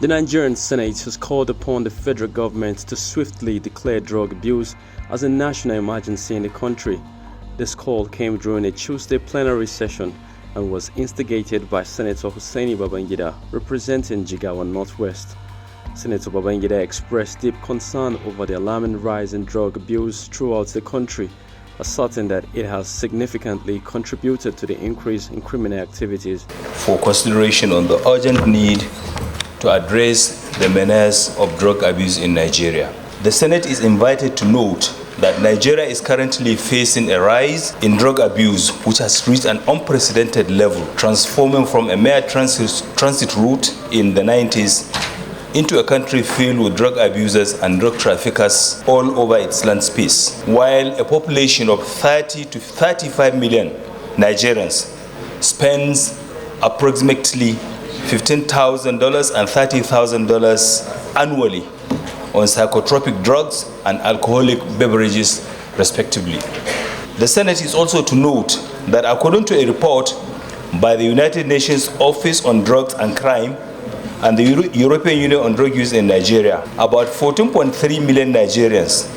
The Nigerian Senate has called upon the federal government to swiftly declare drug abuse as a national emergency in the country. This call came during a Tuesday plenary session and was instigated by Senator Hussaini Babangida, representing Jigawa North West. Senator Babangida expressed deep concern over the alarming rise in drug abuse throughout the country, asserting that it has significantly contributed to the increase in criminal activities. For consideration on the urgent need to address the menace of drug abuse in Nigeria. The Senate is invited to note that Nigeria is currently facing a rise in drug abuse which has reached an unprecedented level, transforming from a mere transit route in the 90s into a country filled with drug abusers and drug traffickers all over its land space. While a population of 30 to 35 million Nigerians spends approximately $15,000 and $30,000 annually on psychotropic drugs and alcoholic beverages, respectively. The Senate is also to note that according to a report by the United Nations Office on Drugs and Crime and the European Union on Drug Use in Nigeria, about 14.3 million Nigerians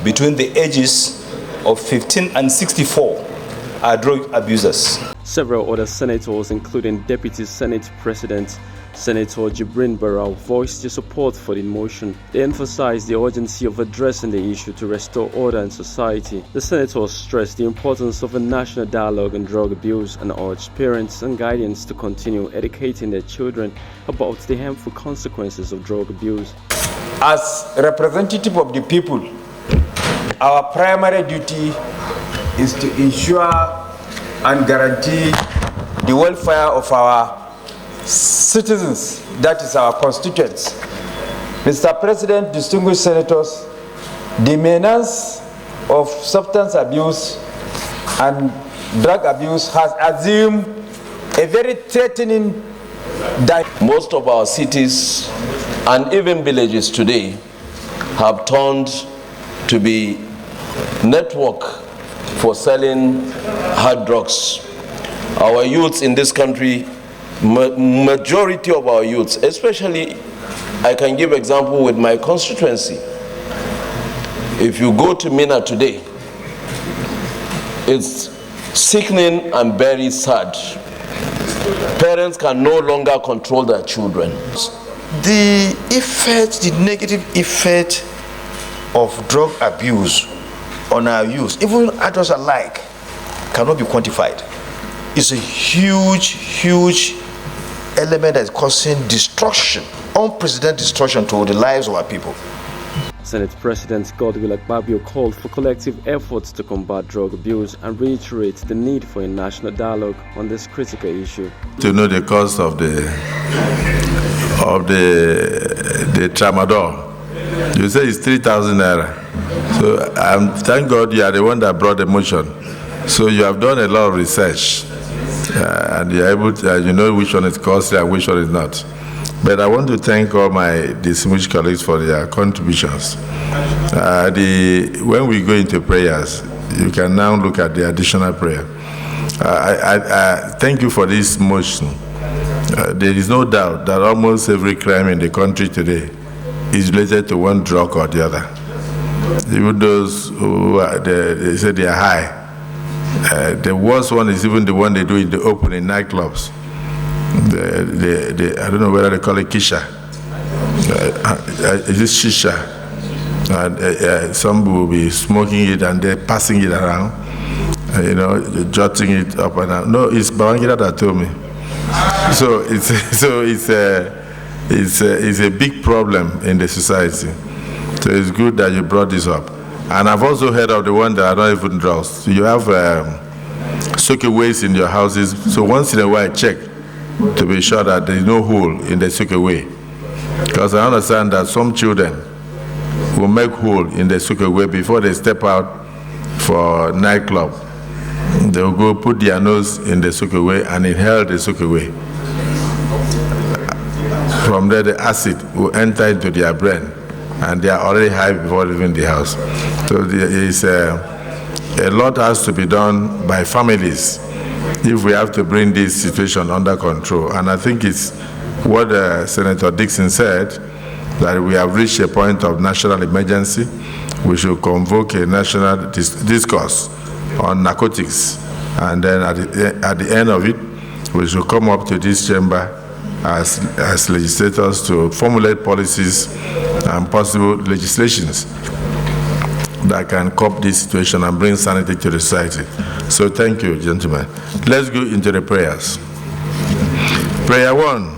between the ages of 15 and 64 are drug abusers. Several other senators, including Deputy Senate President Senator Jibrin Barau, voiced their support for the motion. They emphasized the urgency of addressing the issue to restore order in society. The senators stressed the importance of a national dialogue on drug abuse and urged parents and guardians to continue educating their children about the harmful consequences of drug abuse. As representative of the people, our primary duty is to ensure and guarantee the welfare of our citizens, that is our constituents. Mr. President, distinguished senators, the menace of substance abuse and drug abuse has assumed a very threatening dimension. Most of our cities and even villages today have turned to be network for selling hard drugs. Our youths in this country, majority of our youths, especially, I can give example with my constituency. If you go to Mina today, it's sickening and very sad. Parents can no longer control their children. The effect, the negative effect of drug abuse on our youth, even adults alike, cannot be quantified. It's a huge element that is causing destruction, unprecedented destruction to the lives of our people. Senate President Godswill Akpabio called for collective efforts to combat drug abuse and reiterates the need for a national dialogue on this critical issue. To know the cost of the tramadol, you say it's 3,000 naira. So thank God you are the one that brought the motion. So you have done a lot of research and you are able to, you know which one is costly and which one is not. But I want to thank all my distinguished colleagues for their contributions. When we go into prayers, you can now look at the additional prayer. I thank you for this motion. There is no doubt that almost every crime in the country today is related to one drug or the other. Even those who they say they are high. The worst one is even the one they do in the open in nightclubs. I don't know whether they call it kisha. Is this shisha? And some will be smoking it and they're passing it around, jotting it up and down. No, it's Babangida that told me. So it's a big problem in the society. So it's good that you brought this up. And I've also heard of the one that are not even drugs. So you have soakaways in your houses. So once in a while, check to be sure that there is no hole in the soakaway. Because I understand that some children will make hole in the soakaway before they step out for nightclub. They will go put their nose in the soakaway and inhale the soakaway. From there, the acid will enter into their brain, and they are already high before leaving the house. So there is a lot has to be done by families if we have to bring this situation under control. And I think it's what Senator Dixon said, that we have reached a point of national emergency. We should convoke a national discourse on narcotics, and then at the end of it, we should come up to this chamber as legislators to formulate policies and possible legislations that can cope this situation and bring sanity to the society. So thank you, gentlemen. Let's go into the prayers. Prayer 1.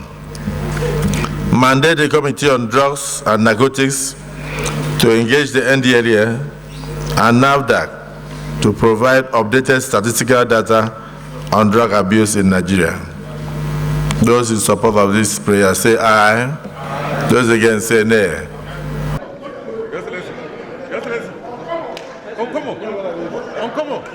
Mandate the Committee on Drugs and Narcotics to engage the NDLEA and NAFDAC to provide updated statistical data on drug abuse in Nigeria. Those in support of this prayer say aye. Those against say nay.